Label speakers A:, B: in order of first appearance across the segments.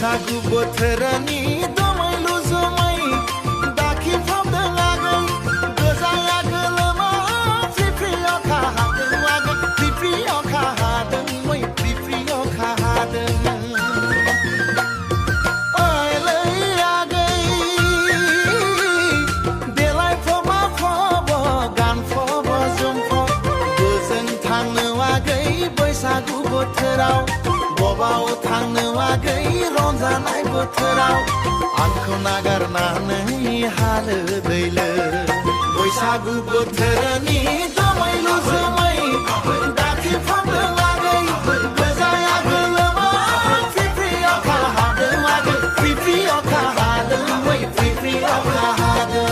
A: बैसागु बोथोरनि दमायलु जोमै दाखि फामदों आगै गोजाया गोलोमा फ्रि फ्रि अखा हादों आगै फ्रि फ्रि अखा हादों मै फ्रि फ्रि अखा हादों ओइलै आगै देलायफबा फब गानफब जोमफब गोजोन थांनो आगै बैसागु बोथोराव बबाव थांनो आगै रंजानाय बोथोराव आंखौ नागारनानै हालो दैलो बैसागु बोथोरनि दमायलु जोमै दाखि फामदों आगै गोजाया गोलोमा फ्रि फ्रि अखा हादों आगै फ्रि फ्रि अखा हादों मै फ्रि फ्रि अखा हादों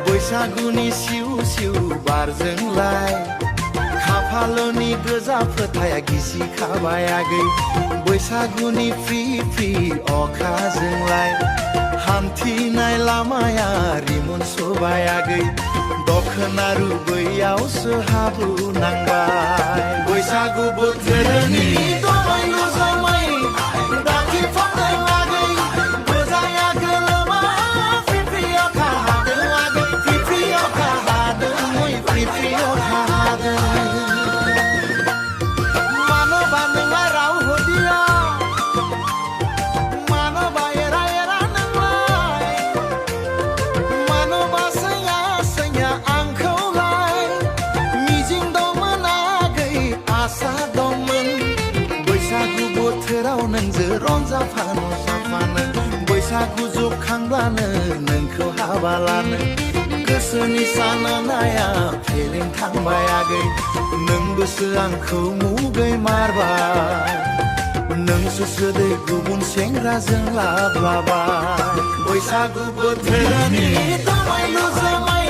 A: बैसागुनि सिउ सिउ बारजोंलाय खाफालनि गोजा फोथाया गिसि खाबाय आगै बैसागुनि फ्रि फ्रि अखाजोंलाय हान्थिनाय लामाया रिमोन सोबाय आगै दखना रुबैयावसो हाब्रु नांबाय बैसागु बोथोरनि दमायलु जोमै दाखि फामदों आगै गोजाया गोलोमा फ्रि फ्रि अखा हादों आगै फ्रि फ्रि अखा हादों मै फ्रि फ्रि अखा हादों मानोबा नोंहा राव होदिया मानोबा एरा एरा नोंलाय मानोबा सैया सैया आंखौलाय मिजिं दंमोन आगै आसा दंमोन बैसागु बोथोराव नोंजों रंजाफानो साफानो बैसागु जोबखांब्लानो नोंखौ हाबा लानो गोसोनि साननाया फेलें थांबाय आगै नोंबोसो आंखौ मुगै मारबाय नोंसो सोदै गुबुन सेंग्राजों लाबलाबाय बैसागु बोथोरनि दमायलु जोमै